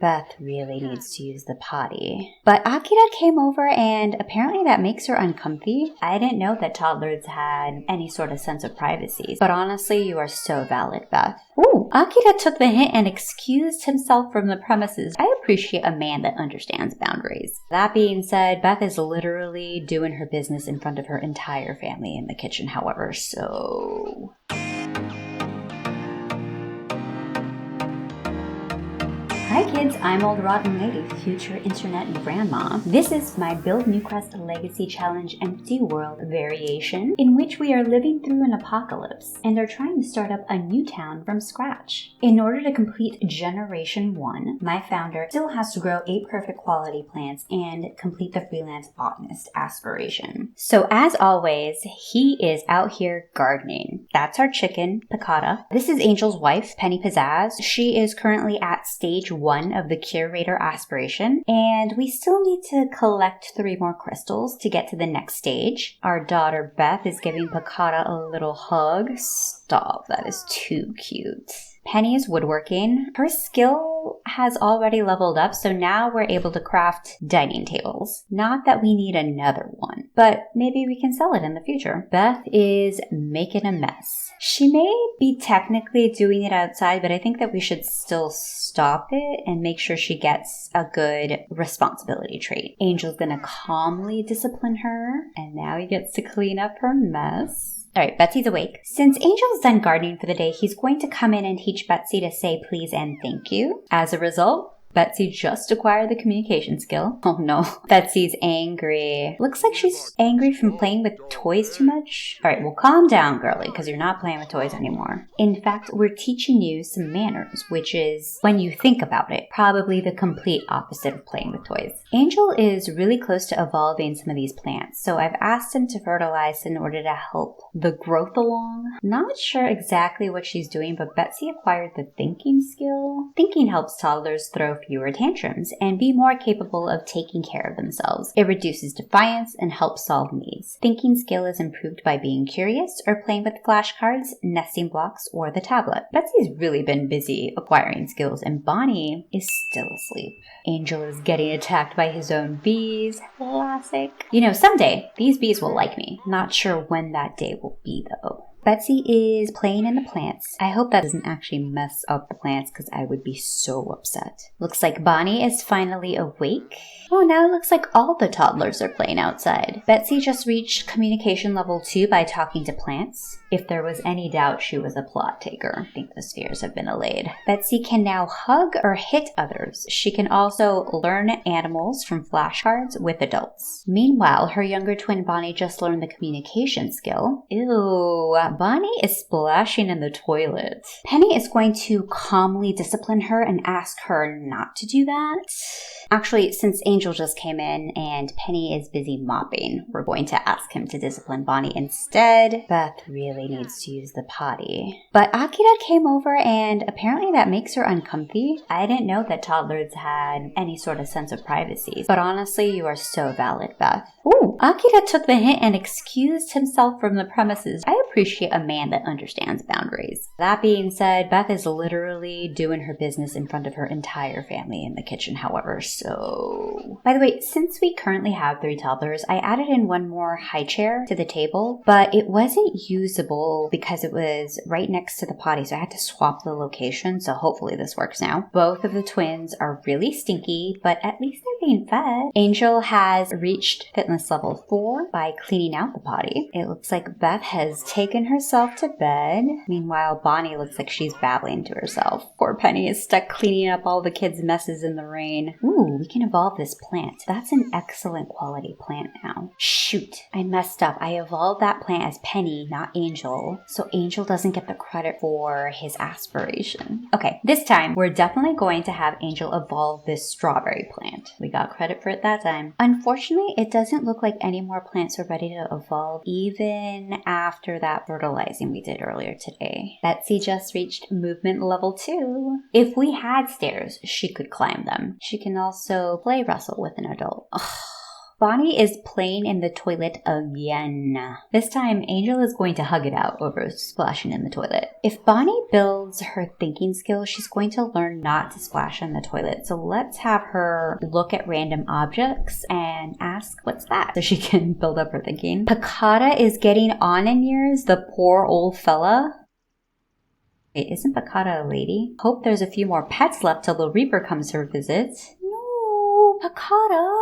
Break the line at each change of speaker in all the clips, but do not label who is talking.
Beth really needs to use the potty. But Akira came over and apparently that makes her uncomfy. I didn't know that toddlers had any sort of sense of privacy. But honestly, you are so valid, Beth. Ooh, Akira took the hint and excused himself from the premises. I appreciate a man that understands boundaries. That being said, Beth is literally doing her business in front of her entire family in the kitchen, however, so... Hi kids, I'm Old Rotten Lady, future internet grandma. This is my Build Newcrest Legacy Challenge Empty World variation, in which we are living through an apocalypse and are trying to start up a new town from scratch. In order to complete Generation 1, my founder still has to grow 8 perfect quality plants and complete the freelance botanist aspiration. So as always, he is out here gardening. That's our chicken, Piccata. This is Angel's wife, Penny Pizzazz. She is currently at stage 1 of the curator aspiration, and we still need to collect 3 more crystals to get to the next stage. Our daughter Beth is giving Piccata a little hug. Stop, that is too cute. Penny is woodworking. Her skill has already leveled up, so now we're able to craft dining tables. Not that we need another one, but maybe we can sell it in the future. Beth is making a mess. She may be technically doing it outside, but I think that we should still stop it and make sure she gets a good responsibility trait. Angel's gonna calmly discipline her, and now he gets to clean up her mess. Alright, Betsy's awake. Since Angel's done gardening for the day, he's going to come in and teach Betsy to say please and thank you. As a result, Betsy just acquired the communication skill. Oh no, Betsy's angry. Looks like she's angry from playing with toys too much. Alright, well calm down, girly, because you're not playing with toys anymore. In fact, we're teaching you some manners, which is, when you think about it, probably the complete opposite of playing with toys. Angel is really close to evolving some of these plants, so I've asked him to fertilize in order to help the growth along. Not sure exactly what she's doing, but Betsy acquired the thinking skill. Thinking helps toddlers throw fewer tantrums and be more capable of taking care of themselves. It reduces defiance and helps solve needs. Thinking skill is improved by being curious or playing with flashcards, nesting blocks, or the tablet. Betsy's really been busy acquiring skills, and Bonnie is still asleep. Angel is getting attacked by his own bees. Classic. You know, someday these bees will like me. Not sure when that day will be though. Betsy is playing in the plants. I hope that doesn't actually mess up the plants because I would be so upset. Looks like Bonnie is finally awake. Oh, now it looks like all the toddlers are playing outside. Betsy just reached communication level 2 by talking to plants. If there was any doubt, she was a plot taker. I think the spheres have been allayed. Betsy can now hug or hit others. She can also learn animals from flashcards with adults. Meanwhile, her younger twin Bonnie just learned the communication skill. Ew, Bonnie is splashing in the toilet. Penny is going to calmly discipline her and ask her not to do that. Actually, since Angel just came in and Penny is busy mopping, we're going to ask him to discipline Bonnie instead. Beth really needs to use the potty. But Akira came over and apparently that makes her uncomfy. I didn't know that toddlers had any sort of sense of privacy. But honestly, you are so valid, Beth. Ooh, Akira took the hint and excused himself from the premises. I appreciate a man that understands boundaries. That being said, Beth is literally doing her business in front of her entire family in the kitchen, however, so... By the way, since we currently have 3 toddlers, I added in 1 more high chair to the table, but it wasn't usable because it was right next to the potty, so I had to swap the location, so hopefully this works now. Both of the twins are really stinky, but at least they're being fed. Angel has reached fitness level 4 by cleaning out the potty. It looks like Beth has taken herself to bed. Meanwhile, Bonnie looks like she's babbling to herself. Poor Penny is stuck cleaning up all the kids' messes in the rain. Ooh, we can evolve this plant. That's an excellent quality plant now. Shoot, I messed up. I evolved that plant as Penny, not Angel, so Angel doesn't get the credit for his aspiration. Okay, this time we're definitely going to have Angel evolve this strawberry plant. We got credit for it that time. Unfortunately, it doesn't look like any more plants are ready to evolve even after that fertilizing we did earlier today. Betsy just reached movement level 2. If we had stairs, she could climb them. She can also play wrestle with an adult. Ugh. Bonnie is playing in the toilet again. This time, Angel is going to hug it out over splashing in the toilet. If Bonnie builds her thinking skills, she's going to learn not to splash in the toilet. So let's have her look at random objects and ask, what's that? So she can build up her thinking. Picata is getting on in years, the poor old fella. Wait, isn't Picata a lady? Hope there's a few more pets left till the Reaper comes to visit. No, Picata.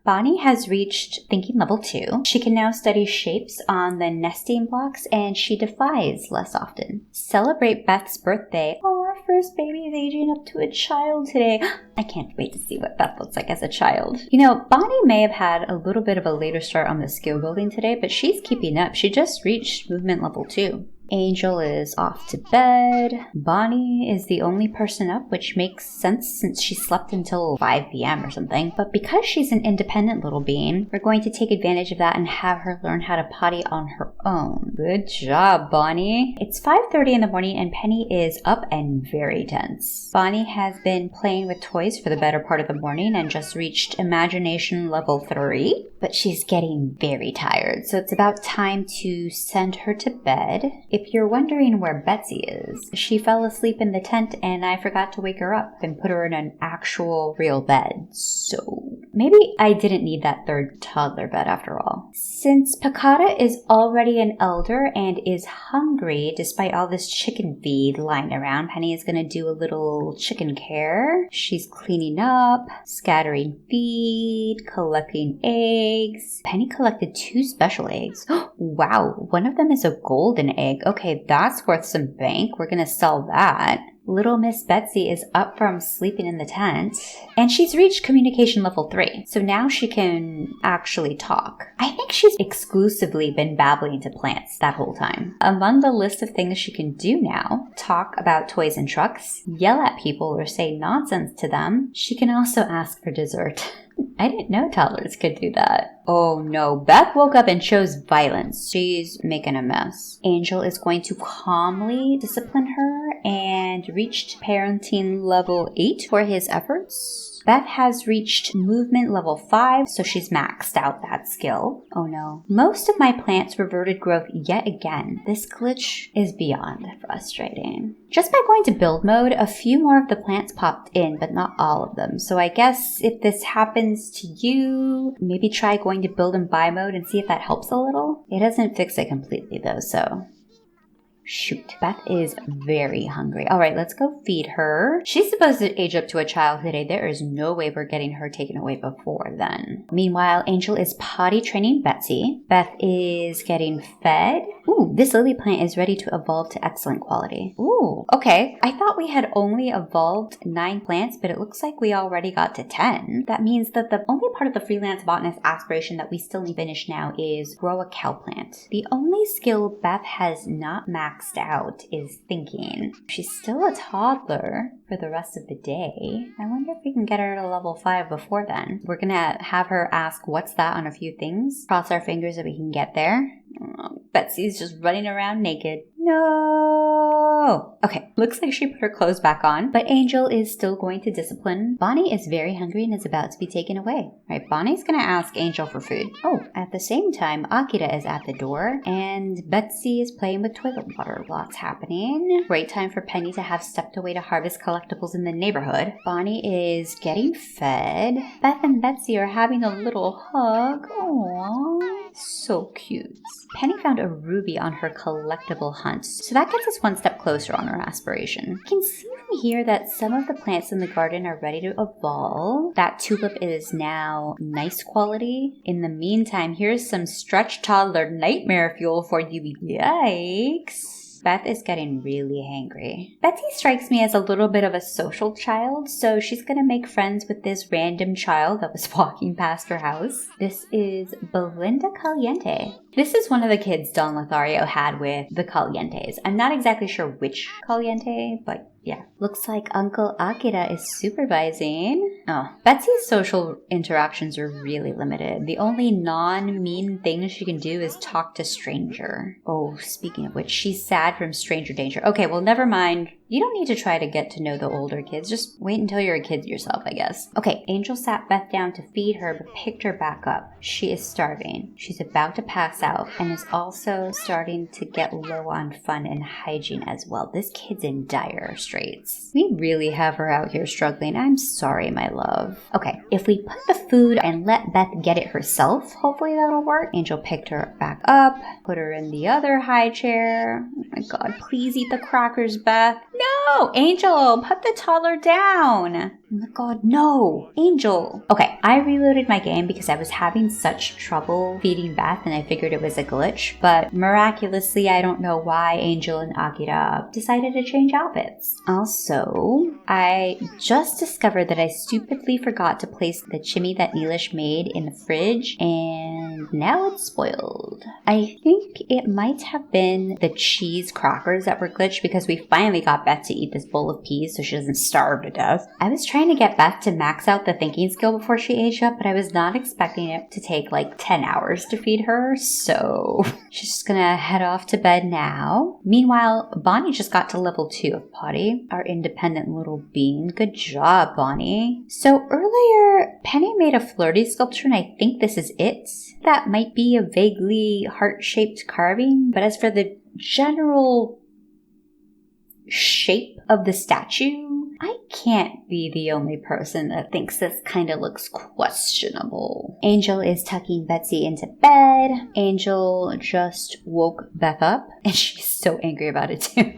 Bonnie has reached thinking level 2. She can now study shapes on the nesting blocks and she defies less often. Celebrate Beth's birthday. Oh, our first baby is aging up to a child today. I can't wait to see what Beth looks like as a child. You know, Bonnie may have had a little bit of a later start on the skill building today, but she's keeping up. She just reached movement level 2. Angel is off to bed. Bonnie is the only person up, which makes sense since she slept until 5 p.m. or something. But because she's an independent little being, we're going to take advantage of that and have her learn how to potty on her own. Good job, Bonnie. It's 5:30 in the morning and Penny is up and very tense. Bonnie has been playing with toys for the better part of the morning and just reached imagination level 3. But she's getting very tired, so it's about time to send her to bed. If you're wondering where Betsy is, she fell asleep in the tent and I forgot to wake her up and put her in an actual real bed. So maybe I didn't need that third toddler bed after all. Since Picata is already an elder and is hungry despite all this chicken feed lying around, Penny is going to do a little chicken care. She's cleaning up, scattering feed, collecting eggs. Penny collected 2 special eggs. Wow, one of them is a golden egg. Okay, that's worth some bank. We're gonna sell that. Little Miss Betsy is up from sleeping in the tent, and she's reached communication level 3, so now she can actually talk. I think she's exclusively been babbling to plants that whole time. Among the list of things she can do now, talk about toys and trucks, yell at people or say nonsense to them. She can also ask for dessert. I didn't know toddlers could do that. Oh no, Beth woke up and chose violence. She's making a mess. Angel is going to calmly discipline her and reached parenting level 8 for his efforts. Beth has reached movement level 5, so she's maxed out that skill. Oh no. Most of my plants reverted growth yet again. This glitch is beyond frustrating. Just by going to build mode, a few more of the plants popped in, but not all of them. So I guess if this happens to you, maybe try going to build and buy mode and see if that helps a little. It doesn't fix it completely though, so... Shoot, Beth is very hungry. All right, let's go feed her. She's supposed to age up to a child today. There is no way we're getting her taken away before then. Meanwhile, Angel is potty training Betsy. Beth is getting fed. Ooh, this lily plant is ready to evolve to excellent quality. Ooh, okay. I thought we had only evolved 9 plants, but it looks like we already got to 10. That means that the only part of the freelance botanist aspiration that we still need to finish now is grow a cow plant. The only skill Beth has not maxed out is thinking. She's still a toddler for the rest of the day. I wonder if we can get her to level 5 before then. We're gonna have her ask what's that on a few things. Cross our fingers that we can get there. Oh, Betsy's just running around naked. No! Okay, looks like she put her clothes back on, but Angel is still going to discipline. Bonnie is very hungry and is about to be taken away. Right, Bonnie's gonna ask Angel for food. Oh, at the same time, Akira is at the door, and Betsy is playing with toilet water. Lots happening. Great time for Penny to have stepped away to harvest collectibles in the neighborhood. Bonnie is getting fed. Beth and Betsy are having a little hug. Aww. So cute. Penny found a ruby on her collectible hunt, so that gets us one step closer on our aspiration. You can see from here that some of the plants in the garden are ready to evolve. That tulip is now nice quality. In the meantime, here's some stretch toddler nightmare fuel for you. Yikes. Beth is getting really hangry. Betsy strikes me as a little bit of a social child, so she's gonna make friends with this random child that was walking past her house. This is Belinda Caliente. This is one of the kids Don Lothario had with the Calientes. I'm not exactly sure which Caliente, but yeah. Looks like Uncle Akira is supervising. Oh, Betsy's social interactions are really limited. The only non-mean thing she can do is talk to stranger. Oh, speaking of which, she's sad from stranger danger. Okay, well, never mind You don't need to try to get to know the older kids. Just wait until you're a kid yourself, I guess. Okay, Angel sat Beth down to feed her, but picked her back up. She is starving. She's about to pass out and is also starting to get low on fun and hygiene as well. This kid's in dire straits. We really have her out here struggling. I'm sorry, my love. Okay, if we put the food and let Beth get it herself, hopefully that'll work. Angel picked her back up, put her in the other high chair. Oh my god, please eat the crackers, Beth. No! Angel, put the toddler down. Oh my god, no! Angel! Okay, I reloaded my game because I was having such trouble feeding Beth and I figured it was a glitch, but miraculously, I don't know why Angel and Akira decided to change outfits. Also, I just discovered that I stupidly forgot to place the chimney that Neelish made in the fridge, and now it's spoiled. I think it might have been the cheese crackers that were glitched because we finally got Beth to eat this bowl of peas so she doesn't starve to death. I was trying to get Beth to max out the thinking skill before she aged up, but I was not expecting it to take like 10 hours to feed her, so she's just gonna head off to bed now. Meanwhile, Bonnie just got to level 2 of Potty, our independent little bean. Good job, Bonnie. So earlier, Penny made a flirty sculpture, and I think this is it. That might be a vaguely heart-shaped carving, but as for the general shape of the statue, I can't be the only person that thinks this kind of looks questionable. Angel is tucking Betsy into bed. Angel just woke Beth up, and she's so angry about it too.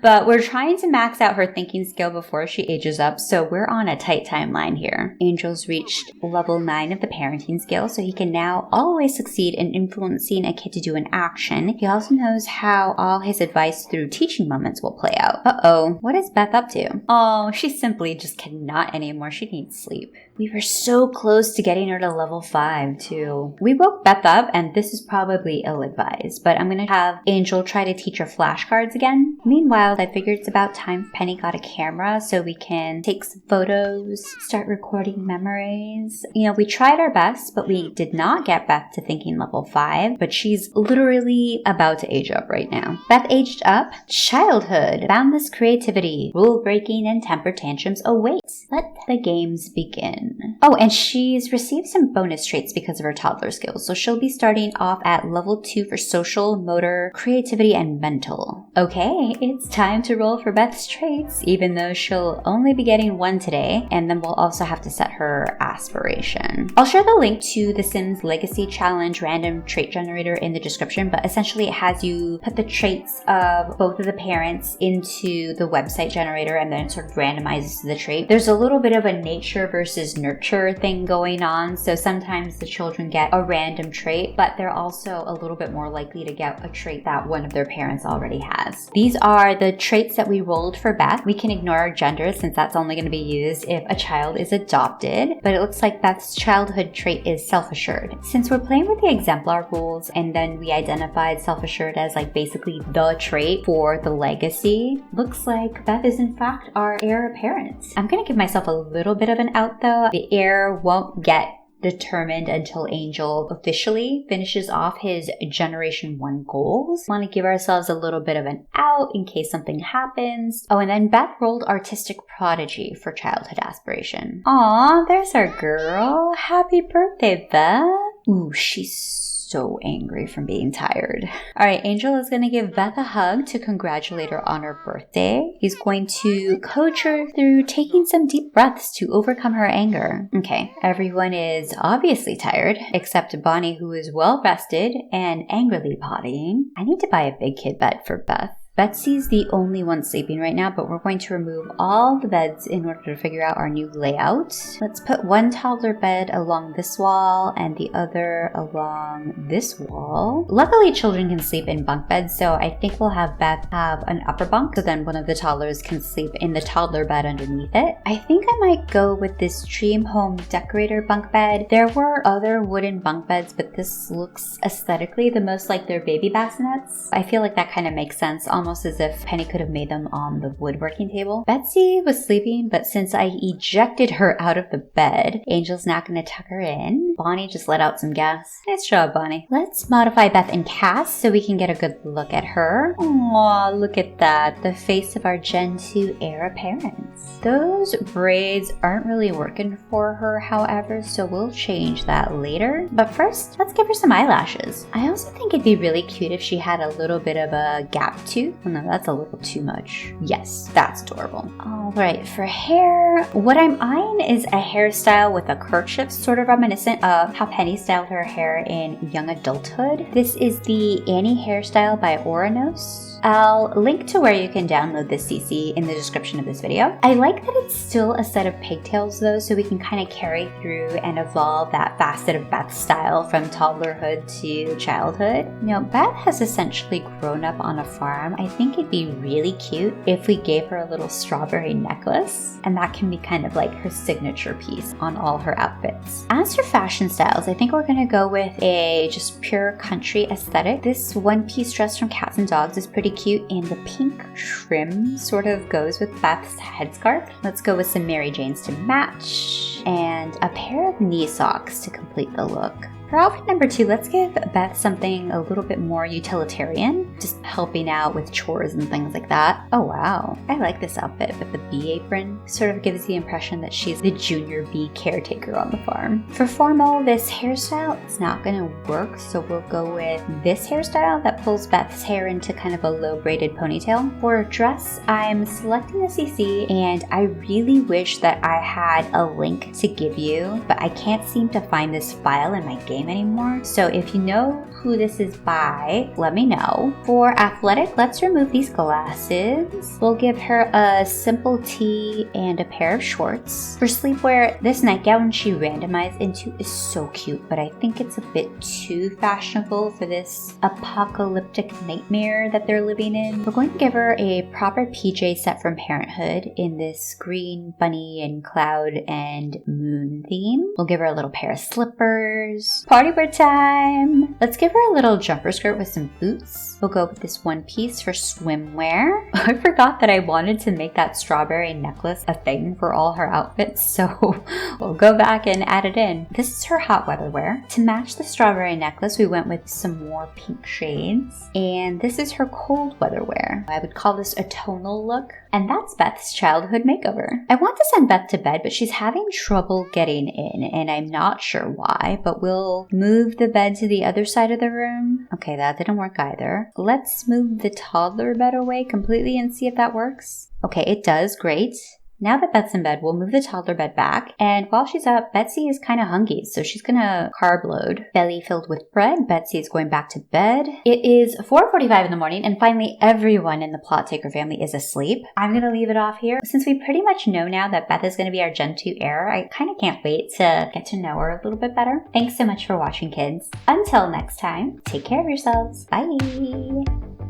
But we're trying to max out her thinking skill before she ages up, so we're on a tight timeline here. Angel's reached level 9 of the parenting skill, so he can now always succeed in influencing a kid to do an action. He also knows how all his advice through teaching moments will play out. Uh-oh, what is Beth up to? Oh, she simply just cannot anymore. She needs sleep. We were so close to getting her to level 5, too. We woke Beth up, and this is probably ill-advised, but I'm going to have Angel try to teach her flashcards again. Meanwhile, I figured it's about time Penny got a camera so we can take some photos, start recording memories. You know, we tried our best, but we did not get Beth to thinking level 5, but she's literally about to age up right now. Beth aged up. Childhood. Boundless creativity. Rule breaking and temper tantrums await. Let the games begin. Oh, and she's received some bonus traits because of her toddler skills, so she'll be starting off at level 2 for social, motor, creativity, and mental. Okay, it's time to roll for Beth's traits, even though she'll only be getting 1 today, and then we'll also have to set her aspiration. I'll share the link to the Sims Legacy Challenge random trait generator in the description, but essentially it has you put the traits of both of the parents into the website generator and then it sort of randomizes the trait. There's a little bit of a nature versus nurture thing going on, so sometimes the children get a random trait, but they're also a little bit more likely to get a trait that one of their parents already has. These are the traits that we rolled for Beth. We can ignore our gender since that's only going to be used if a child is adopted, but it looks like Beth's childhood trait is self-assured. Since we're playing with the exemplar rules and then we identified self-assured as like basically the trait for the legacy, looks like Beth is in fact our heir apparent. I'm going to give myself a little bit of an out though. The heir won't get determined until Angel officially finishes off his Generation 1 goals. Want to give ourselves a little bit of an out in case something happens. Oh, and then Beth rolled Artistic Prodigy for childhood aspiration. Aw, there's our girl. Happy birthday, Beth. Ooh, she's so angry from being tired. All right, Angel is going to give Beth a hug to congratulate her on her birthday. He's going to coach her through taking some deep breaths to overcome her anger. Okay, everyone is obviously tired, except Bonnie, who is well rested and angrily pottying. I need to buy a big kid bed for Beth. Betsy's the only one sleeping right now, but we're going to remove all the beds in order to figure out our new layout. Let's put one toddler bed along this wall and the other along this wall. Luckily, children can sleep in bunk beds, so I think we'll have Beth have an upper bunk, so then one of the toddlers can sleep in the toddler bed underneath it. I think I might go with this Dream Home Decorator bunk bed. There were other wooden bunk beds, but this looks aesthetically the most like their baby bassinets. I feel like that kind of makes sense, almost almost as if Penny could have made them on the woodworking table. Betsy was sleeping, but since I ejected her out of the bed, Angel's not going to tuck her in. Bonnie just let out some gas. Nice job, Bonnie. Let's modify Beth and Cass so we can get a good look at her. Aw, look at that. The face of our Gen 2 heir apparent. Those braids aren't really working for her, however, so we'll change that later. But first, let's give her some eyelashes. I also think it'd be really cute if she had a little bit of a gap tooth. Oh no, that's a little too much. Yes, that's adorable. All right, for hair, what I'm eyeing is a hairstyle with a kerchief, sort of reminiscent of how Penny styled her hair in young adulthood. This is the Annie hairstyle by Oranos. I'll link to where you can download this CC in the description of this video. I like that it's still a set of pigtails though, so we can kind of carry through and evolve that facet of Beth's style from toddlerhood to childhood. You know, Beth has essentially grown up on a farm. I think it'd be really cute if we gave her a little strawberry necklace, and that can be kind of like her signature piece on all her outfits. As for fashion styles, I think we're gonna go with a just pure country aesthetic. This one-piece dress from Cats and Dogs is pretty cute, and the pink trim sort of goes with Beth's headscarf. Let's go with some Mary Janes to match and a pair of knee socks to complete the look. For outfit number 2, let's give Beth something a little bit more utilitarian, just helping out with chores and things like that. Oh wow, I like this outfit with the bee apron. Sort of gives the impression that she's the junior bee caretaker on the farm. For formal, this hairstyle is not gonna work, so we'll go with this hairstyle that pulls Beth's hair into kind of a low braided ponytail. For a dress, I'm selecting the CC, and I really wish that I had a link to give you, but I can't seem to find this file in my game anymore. So if you know who this is by, let me know. For athletic, let's remove these glasses. We'll give her a simple tee and a pair of shorts. For sleepwear, this nightgown she randomized into is so cute, but I think it's a bit too fashionable for this apocalyptic nightmare that they're living in. We're going to give her a proper PJ set from Parenthood in this green bunny and cloud and moon theme. We'll give her a little pair of slippers. Party wear time! Let's give her a little jumper skirt with some boots. We'll go with this one piece for swimwear. I forgot that I wanted to make that strawberry necklace a thing for all her outfits, so we'll go back and add it in. This is her hot weather wear. To match the strawberry necklace, we went with some more pink shades, and this is her cold weather wear. I would call this a tonal look, and that's Beth's childhood makeover. I want to send Beth to bed, but she's having trouble getting in, and I'm not sure why, but we'll move the bed to the other side of the room. Okay, that didn't work either. Let's move the toddler bed away completely and see if that works. Okay, it does. Great. Now that Beth's in bed, we'll move the toddler bed back. And while she's up, Betsy is kind of hungry, so she's gonna carb load. Belly filled with bread, Betsy is going back to bed. It is 4:45 in the morning, and finally everyone in the Plot Taker family is asleep. I'm gonna leave it off here. Since we pretty much know now that Beth is gonna be our Gen 2 heir, I kind of can't wait to get to know her a little bit better. Thanks so much for watching, kids. Until next time, take care of yourselves. Bye!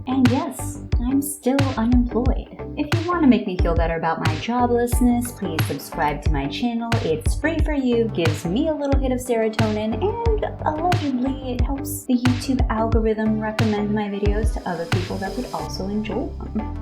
And yes, I'm still unemployed. If you want to make me feel better about my joblessness, please subscribe to my channel. It's free for you, gives me a little hit of serotonin, and allegedly it helps the YouTube algorithm recommend my videos to other people that would also enjoy them.